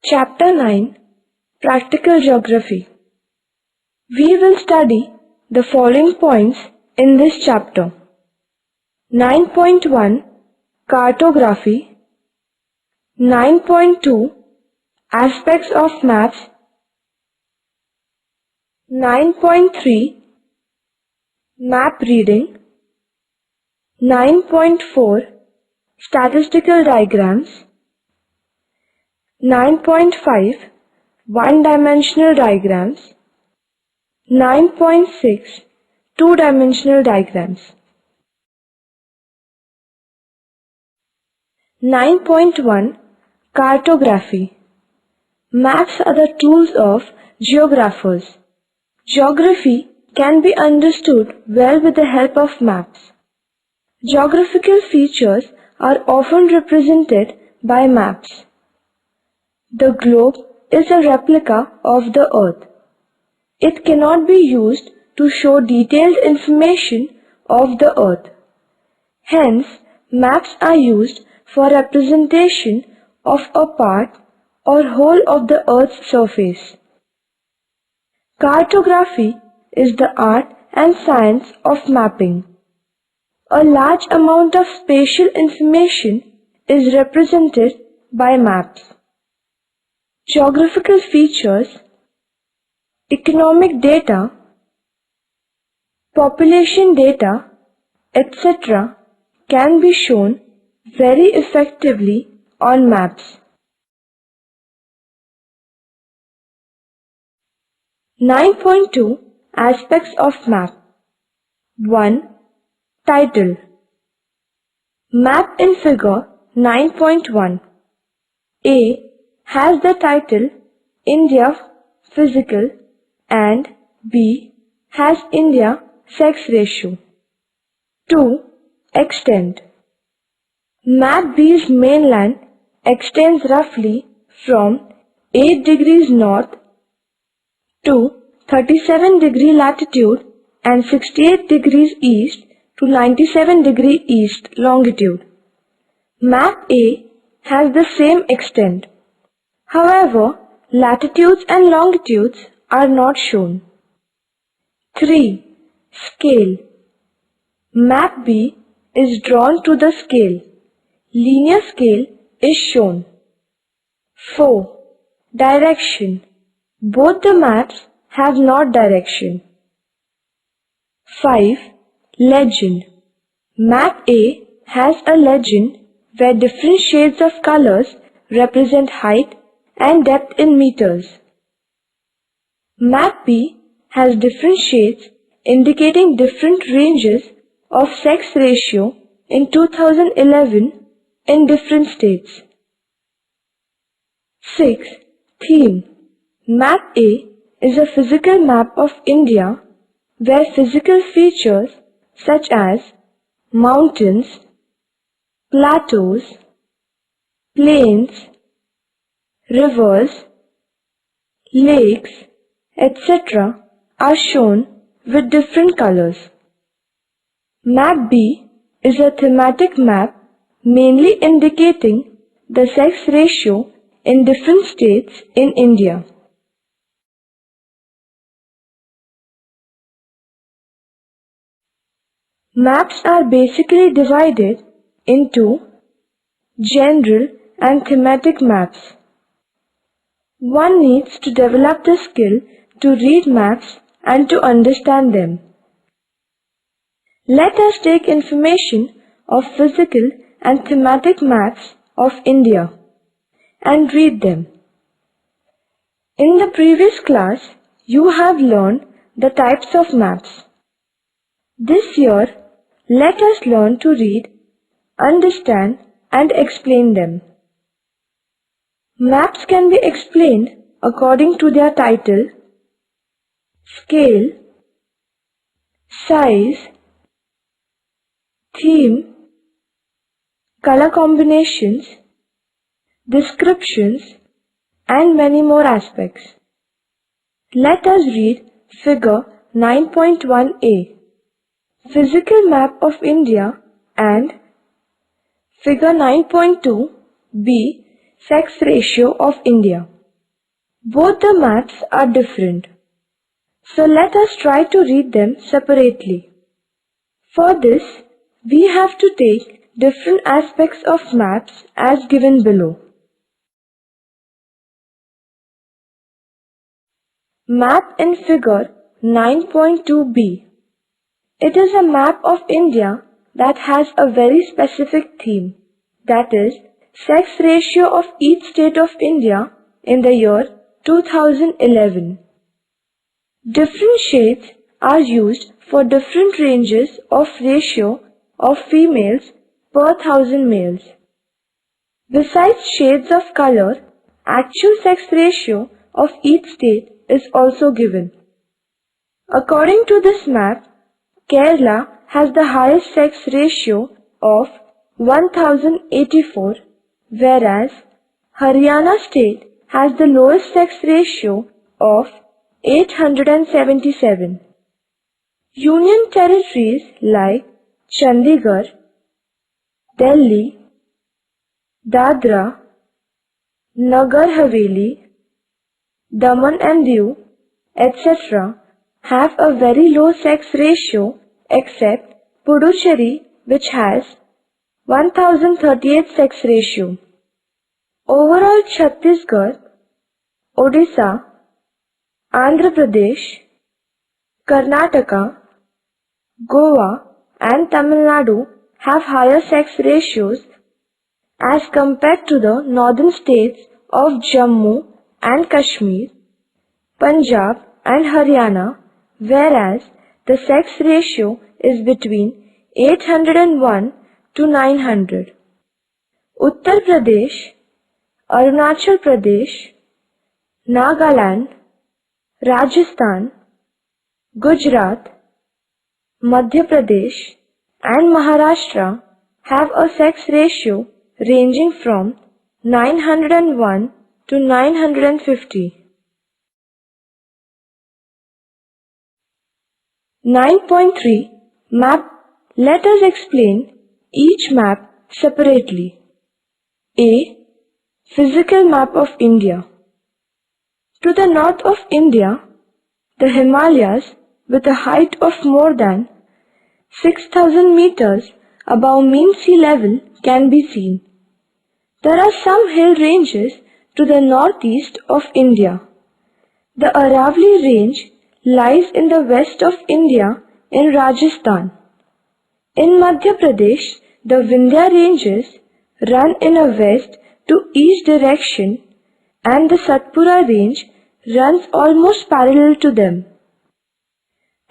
Chapter 9 Practical Geography. We will study the following points in this chapter. 9.1 Cartography. 9.2 Aspects of Maps. 9.3 Map Reading. 9.4 Statistical Diagrams. 9.5 One-dimensional diagrams. 9.6 Two-dimensional diagrams. 9.1 Cartography. Maps are the tools of geographers. Geography can be understood well with the help of maps. Geographical features are often represented by maps. The globe is a replica of the earth. It cannot be used to show detailed information of the earth. Hence, maps are used for representation of a part or whole of the earth's surface. Cartography is the art and science of mapping. A large amount of spatial information is represented by maps. Geographical features, economic data, population data, etc. can be shown very effectively on maps. 9.2 Aspects of Map. 1. Title. Map in Figure 9.1. A has the title India Physical and B has India Sex Ratio. 2. Extent. Map B's mainland extends roughly from 8 degrees north to 37 degree latitude and 68 degrees east to 97 degree east longitude. Map A has the same extent. However, latitudes and longitudes are not shown. 3. Scale. Map B is drawn to the scale. Linear scale is shown. 4. Direction. Both the maps have not direction. 5. Legend. Map A has a legend where different shades of colors represent height and depth in meters. Map B has different shades indicating different ranges of sex ratio in 2011 in different states. 6. Theme. Map A is a physical map of India where physical features such as mountains, plateaus, plains, rivers, lakes, etc. are shown with different colors. Map B is a thematic map mainly indicating the sex ratio in different states in India. Maps are basically divided into general and thematic maps. One needs to develop the skill to read maps and to understand them. Let us take information of physical and thematic maps of India and read them. In the previous class, you have learned the types of maps. This year, let us learn to read, understand, and explain them. Maps can be explained according to their title, scale, size, theme, color combinations, descriptions, and many more aspects. Let us read Figure 9.1a, Physical Map of India, and Figure 9.2b, sex ratio of India. Both the maps are different. So let us try to read them separately. For this, we have to take different aspects of maps as given below. Map in figure 9.2b. It is a map of India that has a very specific theme, that is, sex ratio of each state of India in the year 2011. Different shades are used for different ranges of ratio of females per 1,000 males. Besides shades of color, actual sex ratio of each state is also given. According to this map, Kerala has the highest sex ratio of 1084, whereas Haryana state has the lowest sex ratio of 877. Union territories like Chandigarh, Delhi, Dadra, Nagar Haveli, Daman and Diu, etc. have a very low sex ratio except Puducherry, which has 1038 sex ratio. Overall, Chhattisgarh, Odisha, Andhra Pradesh, Karnataka, Goa and Tamil Nadu have higher sex ratios as compared to the northern states of Jammu and Kashmir, Punjab and Haryana, whereas the sex ratio is between 801 to 900. Uttar Pradesh, Arunachal Pradesh, Nagaland, Rajasthan, Gujarat, Madhya Pradesh and Maharashtra have a sex ratio ranging from 901 to 950. 9.3 Map. Let us explain each map separately. A. Physical map of India. To the north of India, the Himalayas with a height of more than 6,000 meters above mean sea level can be seen. There are some hill ranges to the northeast of India. The Aravalli range lies in the west of India in Rajasthan. In Madhya Pradesh, the Vindhya ranges run in a west to east direction and the Satpura range runs almost parallel to them.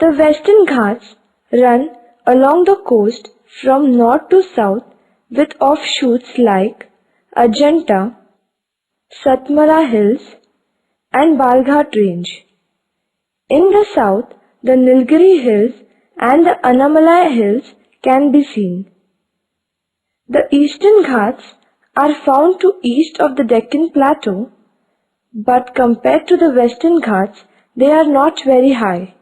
The Western Ghats run along the coast from north to south with offshoots like Ajanta, Satmara Hills and Balghat range. In the south, the Nilgiri Hills and the Annamalai Hills can be seen. The Eastern Ghats are found to east of the Deccan Plateau, but compared to the Western Ghats, they are not very high.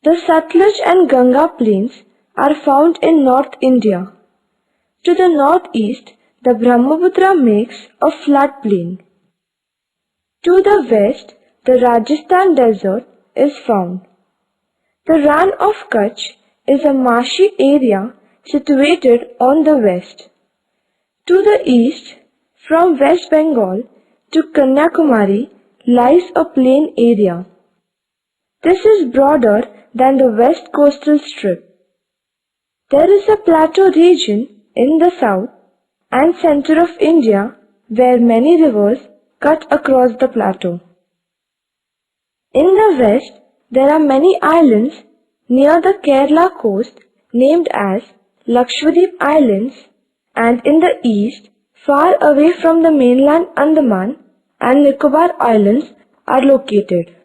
The Satluj and Ganga plains are found in North India. To the northeast, the Brahmaputra makes a flat plain. To the west, the Rajasthan desert is found. The Rann of Kutch is a marshy area situated on the west. To the east, from West Bengal to Kanyakumari lies a plain area. This is broader than the west coastal strip. There is a plateau region in the south and center of India where many rivers cut across the plateau. In the west, there are many islands near the Kerala coast named as Lakshadweep Islands, and in the east, far away from the mainland Andaman and Nicobar Islands are located.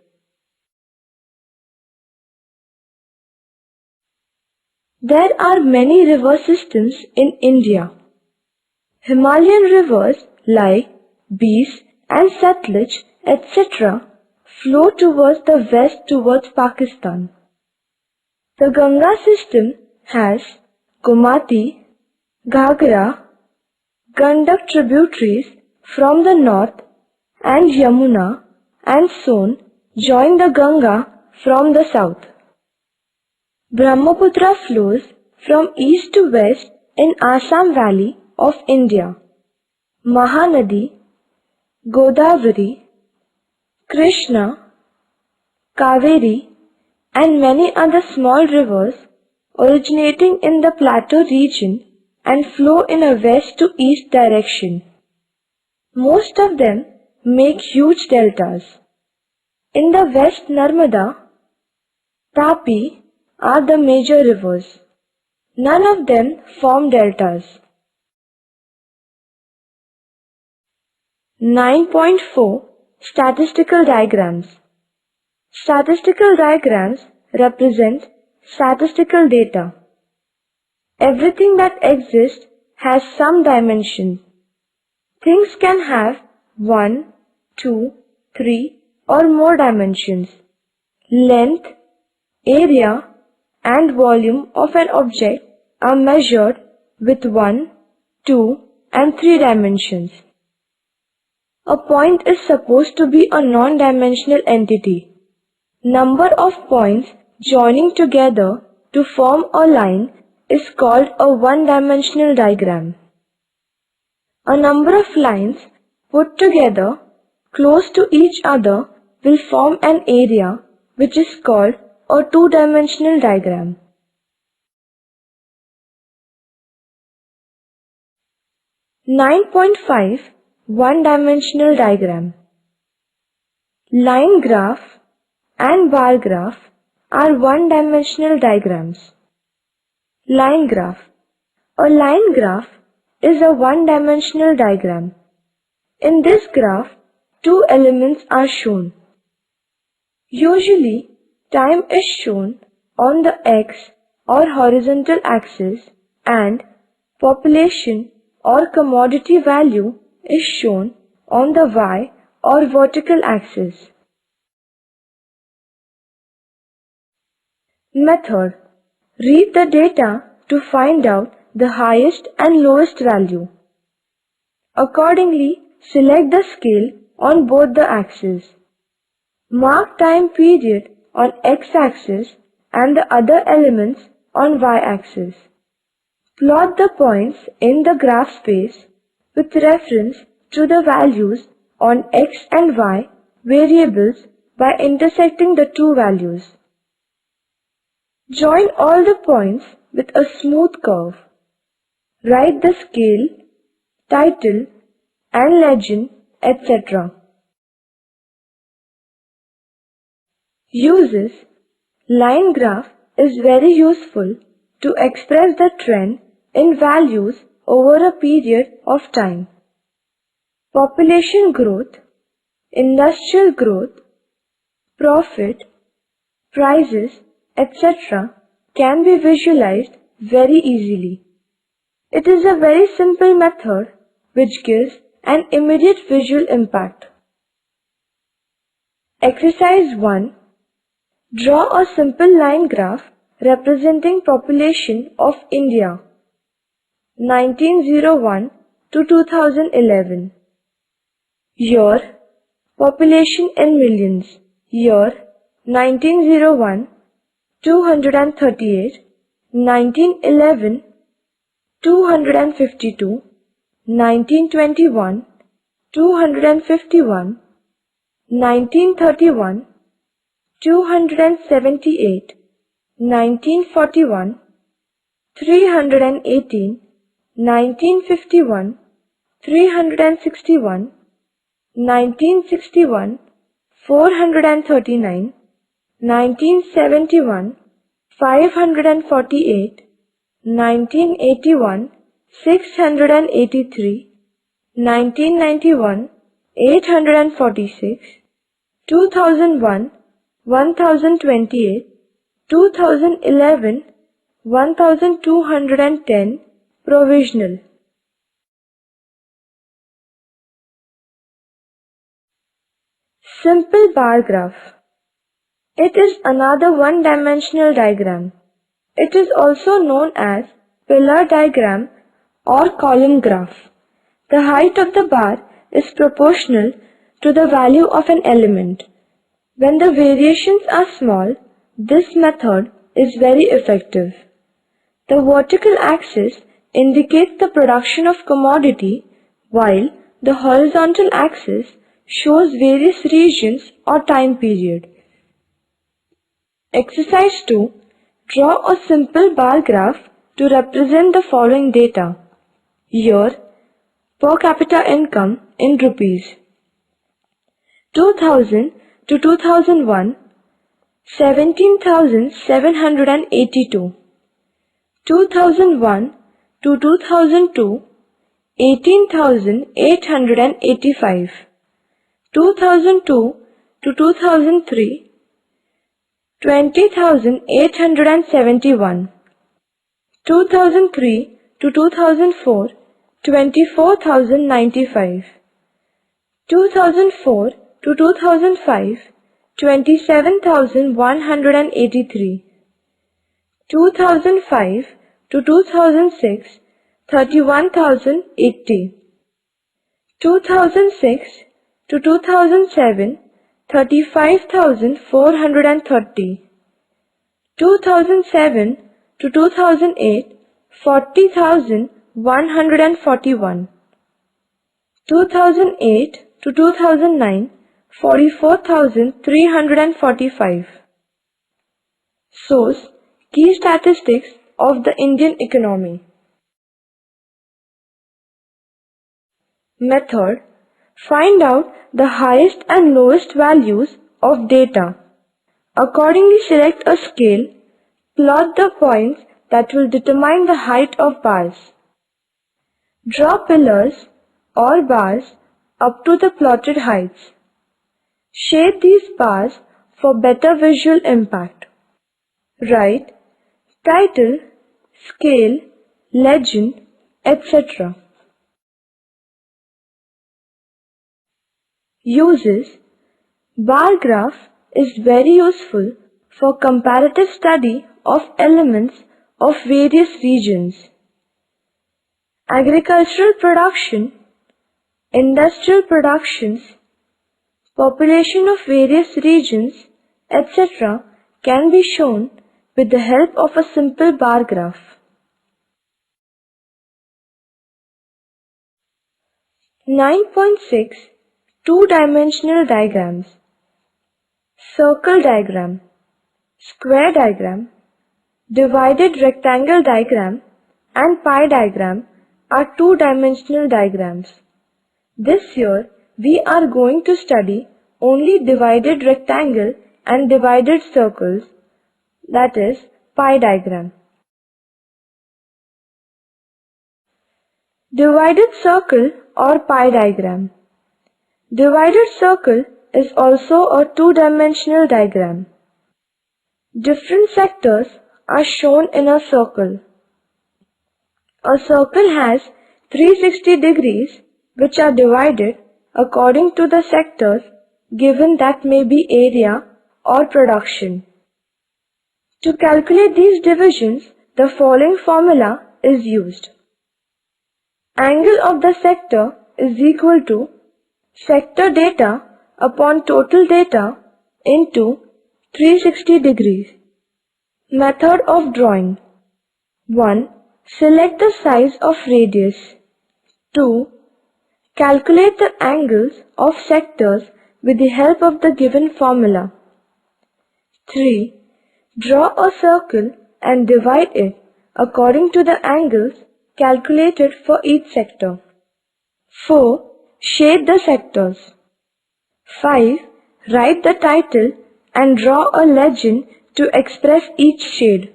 There are many river systems in India. Himalayan rivers like Beas and Satluj, etc. flow towards the west towards Pakistan. The Ganga system has Gomati, Ghagra, Gandak tributaries from the north and Yamuna and Son join the Ganga from the south. Brahmaputra flows from east to west in Assam Valley of India. Mahanadi, Godavari, Krishna, Kaveri and many other small rivers originating in the plateau region and flow in a west to east direction. Most of them make huge deltas. In the west Narmada, Tapi are the major rivers. None of them form deltas. 9.4 Statistical diagrams. Statistical diagrams represent statistical data. Everything that exists has some dimension. Things can have 1, 2, 3 or more dimensions. Length, area and volume of an object are measured with 1, 2 and 3 dimensions. A point is supposed to be a non-dimensional entity. Number of points joining together to form a line is called a one-dimensional diagram. A number of lines put together close to each other will form an area which is called a two-dimensional diagram. (9.5) One-dimensional diagram. Line graph and bar graph are one-dimensional diagrams. Line graph. A line graph is a one-dimensional diagram. In this graph, two elements are shown. Usually, time is shown on the x or horizontal axis and population or commodity value is shown on the y or vertical axis. Method. Read the data to find out the highest and lowest value. Accordingly, select the scale on both the axes. Mark time period on x-axis and the other elements on y-axis. Plot the points in the graph space with reference to the values on x and y variables by intersecting the two values. Join all the points with a smooth curve. Write the scale, title and legend, etc. Uses. Line graph is very useful to express the trend in values over a period of time. Population growth, industrial growth, profit, prices, etc. can be visualized very easily. It is a very simple method which gives an immediate visual impact. Exercise 1. Draw a simple line graph representing population of India 1901 to 2011. Year, population in millions. Year 1901, 238, 1911, 252, 1921, 251, 1931, 278, 1941, 318, 1951, 361, 1961, 439, 1971, 548, 1981, 683, 1991, 846, 2001, 1028, 2011, 1210, provisional. Simple bar graph. It is another one-dimensional diagram. It is also known as pillar diagram or column graph. The height of the bar is proportional to the value of an element. When the variations are small, this method is very effective. The vertical axis indicates the production of commodity, while the horizontal axis shows various regions or time period. Exercise 2. Draw a simple bar graph to represent the following data. Year, per capita income in rupees. 2000 to 2001, 17,782. 2001 to 2002, 18,885. 2002 to 2003, 20,871. 2003 to 2004, 24,095. 2004 to 2005, 27,183. 2005 to 2006, 31,080. 2006 to 2007, 35,430. 2007 to 2008, 40,141. 2008 to 2009, 44,345. Source: Key Statistics of the Indian Economy. Method: find out the highest and lowest values of data. Accordingly, select a scale, plot the points that will determine the height of bars. Draw pillars or bars up to the plotted heights. Shade these bars for better visual impact. Write title, scale, legend, etc. Uses: bar graph is very useful for comparative study of elements of various regions. Agricultural production, industrial productions, population of various regions, etc. can be shown with the help of a simple bar graph. 9.6 Two-dimensional diagrams. Circle diagram, square diagram, divided rectangle diagram and pie diagram are two-dimensional diagrams. This year we are going to study only divided rectangle and divided circles, that is pie diagram. Divided circle or pie diagram. Divided circle is also a two-dimensional diagram. Different sectors are shown in a circle. A circle has 360 degrees which are divided according to the sectors given, that may be area or production. To calculate these divisions, the following formula is used. Angle of the sector is equal to sector data upon total data into 360 degrees. Method of drawing. 1. Select the size of radius. 2. Calculate the angles of sectors with the help of the given formula. 3. Draw a circle and divide it according to the angles calculated for each sector. 4. Shade the sectors. 5. Write the title and draw a legend to express each shade.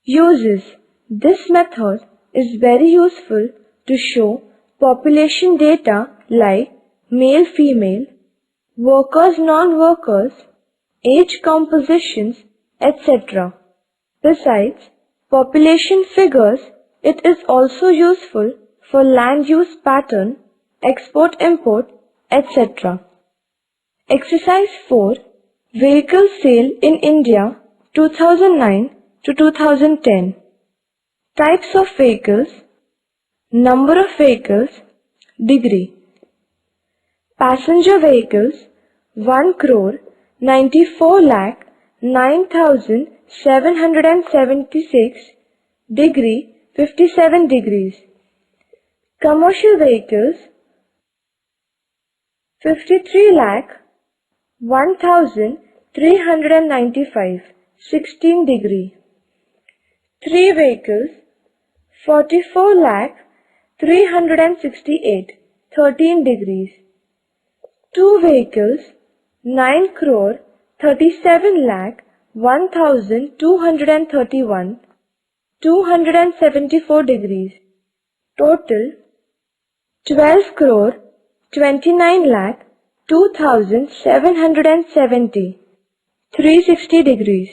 Uses. This method is very useful to show population data like male-female, workers, non-workers, age compositions, etc. Besides population figures, it is also useful for land use pattern, export-import, etc. Exercise 4. Vehicle sale in India 2009 to 2010. Types of vehicles, number of vehicles, degree. Passenger vehicles 1 crore 94 lakh 9,776, degree 57 degrees. Commercial vehicles 53 lakh 1,395, 16 degree. 3 vehicles 44 lakh 368, 13 degrees. 2 vehicles 9 crore 37 lakh 1,231, 274 degrees. Total 12 crore 29 lakh 2,770, 360 degrees.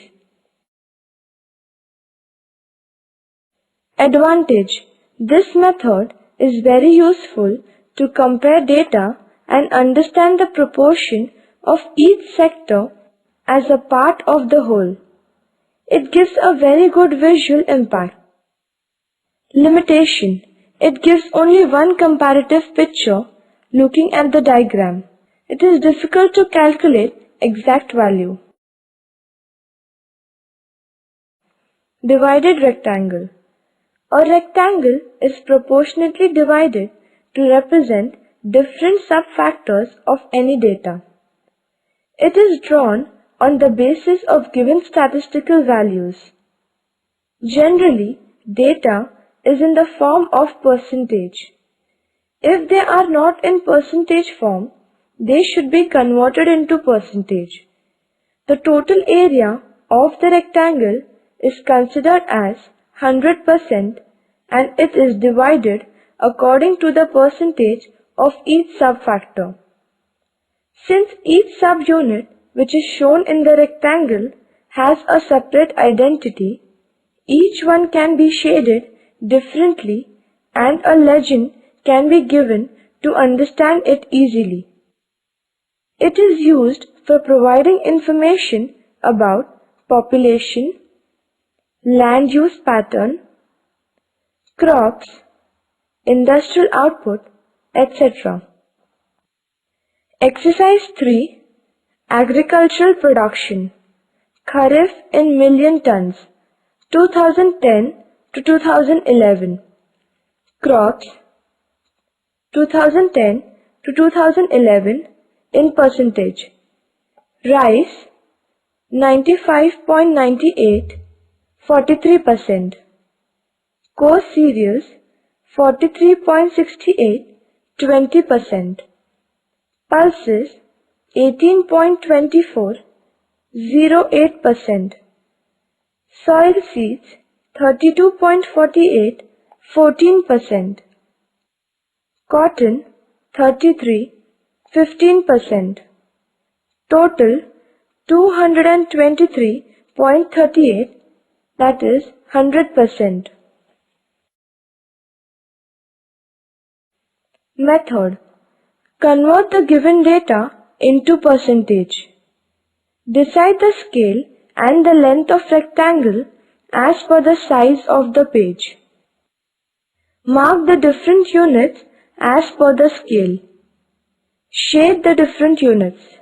Advantage: this method is very useful to compare data and understand the proportion of each sector as a part of the whole. It gives a very good visual impact. Limitation: it gives only one comparative picture looking at the diagram. It is difficult to calculate exact value. Divided rectangle. A rectangle is proportionately divided to represent different sub-factors of any data. It is drawn on the basis of given statistical values. Generally, data is in the form of percentage. If they are not in percentage form, they should be converted into percentage. The total area of the rectangle is considered as 100% and it is divided according to the percentage of each sub-factor. Since each subunit which is shown in the rectangle has a separate identity, each one can be shaded differently and a legend can be given to understand it easily. It is used for providing information about population, land use pattern, crops, industrial output, etc. Exercise 3. Agricultural production. Kharif in million tons, 2010 to 2011. Crops, 2010 to 2011 in percentage. Rice, 95.98, 43%. Coarse cereals, 43.68, 20%. Pulses, 18.24, 0.8%. Soil seeds, 32.48, 14%. Cotton, 33, 15%. Total, 223.38, that is 100%. Method: convert the given data into percentage. Decide the scale and the length of rectangle as per the size of the page. Mark the different units as per the scale. Shade the different units.